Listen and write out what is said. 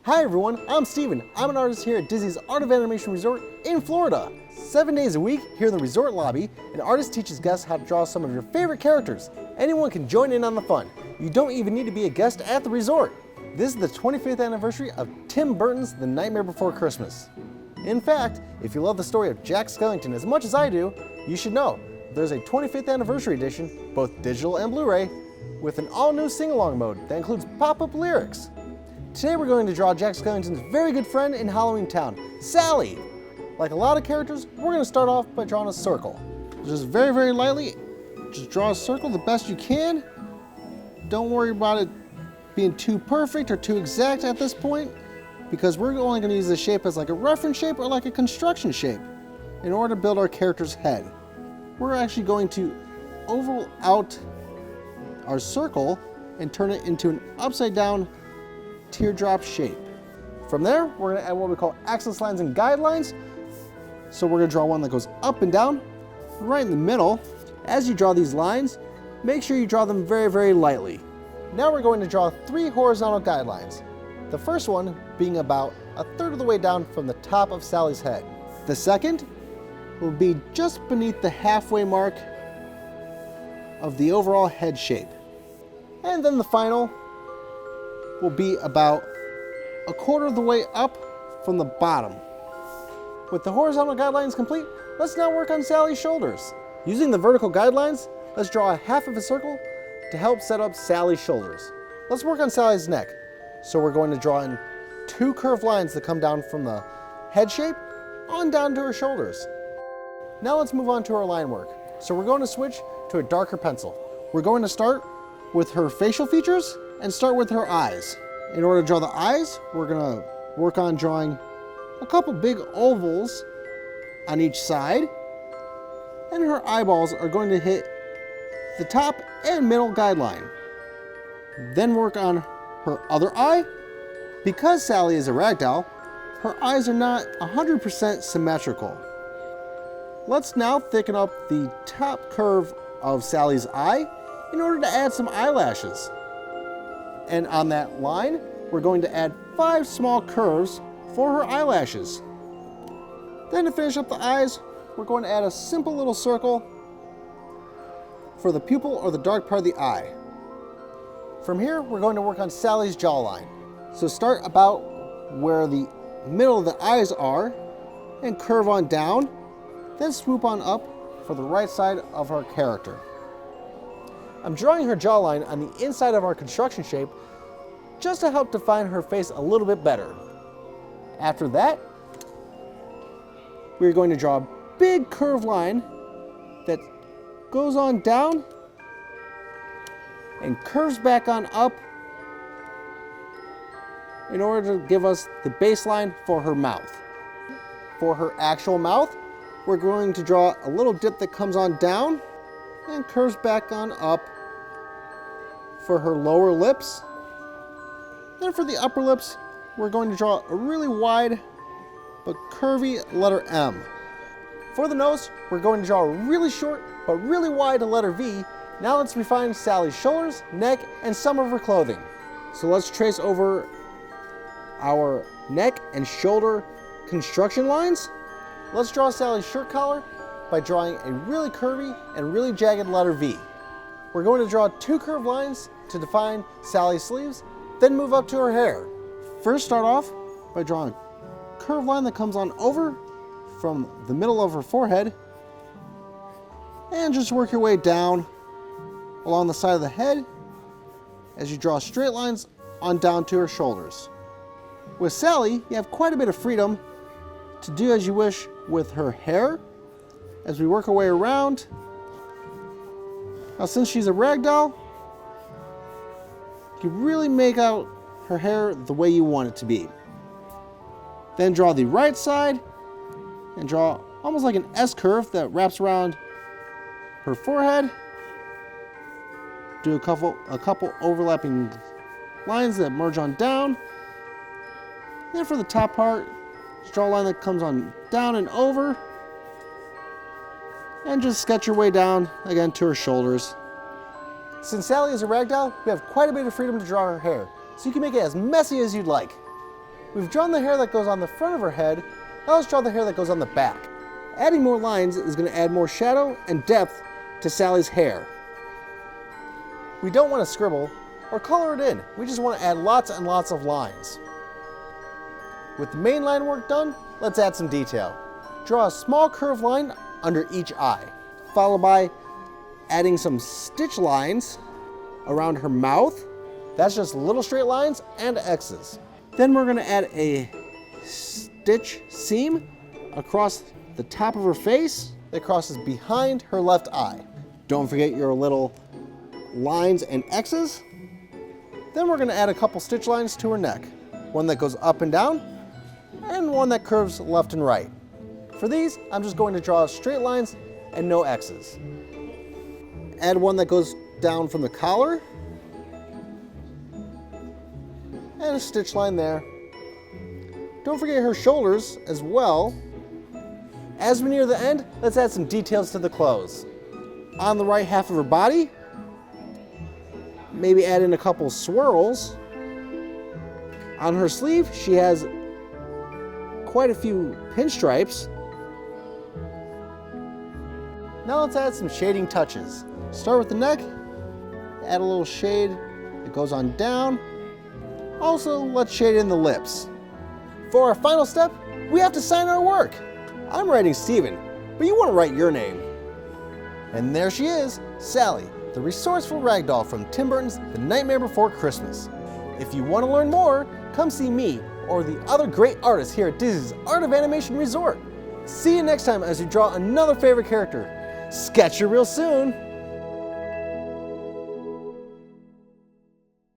Hi everyone, I'm Steven. I'm an artist here at Disney's Art of Animation Resort in Florida. 7 days a week here in the resort lobby, an artist teaches guests how to draw some of your favorite characters. Anyone can join in on the fun. You don't even need to be a guest at the resort. This is the 25th anniversary of Tim Burton's The Nightmare Before Christmas. In fact, if you love the story of Jack Skellington as much as I do, you should know there's a 25th anniversary edition, both digital and Blu-ray, with an all-new sing-along mode that includes pop-up lyrics. Today we're going to draw Jack Skellington's very good friend in Halloween Town, Sally. Like a lot of characters, we're going to start off by drawing a circle. Just very, very lightly, just draw a circle the best you can. Don't worry about it being too perfect or too exact at this point, because we're only going to use this shape as like a reference shape or like a construction shape in order to build our character's head. We're actually going to oval out our circle and turn it into an upside down teardrop shape. From there, we're going to add what we call axis lines and guidelines. So we're going to draw one that goes up and down, right in the middle. As you draw these lines, make sure you draw them very, very lightly. Now we're going to draw 3 horizontal guidelines. The first one being about a third of the way down from the top of Sally's head. The second will be just beneath the halfway mark of the overall head shape. And then the final will be about a quarter of the way up from the bottom. With the horizontal guidelines complete, let's now work on Sally's shoulders. Using the vertical guidelines, let's draw a half of a circle to help set up Sally's shoulders. Let's work on Sally's neck. So we're going to draw in 2 curved lines that come down from the head shape on down to her shoulders. Now let's move on to our line work. So we're going to switch to a darker pencil. We're going to start with her facial features and start with her eyes. In order to draw the eyes, we're going to work on drawing a couple big ovals on each side, and her eyeballs are going to hit the top and middle guideline. Then work on her other eye. Because Sally is a ragdoll, her eyes are not 100% symmetrical. Let's now thicken up the top curve of Sally's eye in order to add some eyelashes. And on that line, we're going to add 5 small curves for her eyelashes. Then to finish up the eyes, we're going to add a simple little circle for the pupil or the dark part of the eye. From here, we're going to work on Sally's jawline. So start about where the middle of the eyes are and curve on down, then swoop on up for the right side of our character. I'm drawing her jawline on the inside of our construction shape just to help define her face a little bit better. After that, we're going to draw a big curved line that goes on down and curves back on up in order to give us the baseline for her mouth. For her actual mouth, we're going to draw a little dip that comes on down and curves back on up for her lower lips. Then for the upper lips, we're going to draw a really wide but curvy letter M. For the nose, we're going to draw a really short but really wide letter V. Now let's refine Sally's shoulders, neck, and some of her clothing. So let's trace over our neck and shoulder construction lines. Let's draw Sally's shirt collar by drawing a really curvy and really jagged letter V. We're going to draw 2 curved lines to define Sally's sleeves, then move up to her hair. First start off by drawing a curved line that comes on over from the middle of her forehead, and just work your way down along the side of the head as you draw straight lines on down to her shoulders. With Sally, you have quite a bit of freedom to do as you wish with her hair as we work our way around. Now, since she's a ragdoll, you can really make out her hair the way you want it to be. Then draw the right side and draw almost like an S curve that wraps around her forehead. Do a couple overlapping lines that merge on down. Then for the top part, just draw a line that comes on down and over. And just sketch your way down again to her shoulders. Since Sally is a ragdoll, we have quite a bit of freedom to draw her hair, so you can make it as messy as you'd like. We've drawn the hair that goes on the front of her head, now let's draw the hair that goes on the back. Adding more lines is going to add more shadow and depth to Sally's hair. We don't want to scribble or color it in, we just want to add lots and lots of lines. With the main line work done, let's add some detail. Draw a small curved line under each eye, followed by adding some stitch lines around her mouth. That's just little straight lines and X's. Then we're going to add a stitch seam across the top of her face that crosses behind her left eye. Don't forget your little lines and X's. Then we're going to add a couple stitch lines to her neck. One that goes up and down, and one that curves left and right. For these, I'm just going to draw straight lines and no X's. Add one that goes down from the collar, and a stitch line there. Don't forget her shoulders as well. As we near the end, let's add some details to the clothes. On the right half of her body, maybe add in a couple swirls. On her sleeve, she has quite a few pinstripes. Now let's add some shading touches. Start with the neck, add a little shade that goes on down. Also, let's shade in the lips. For our final step, we have to sign our work. I'm writing Steven, but you want to write your name. And there she is, Sally, the resourceful ragdoll from Tim Burton's The Nightmare Before Christmas. If you want to learn more, come see me or the other great artists here at Disney's Art of Animation Resort. See you next time as we draw another favorite character. Sketch you real soon.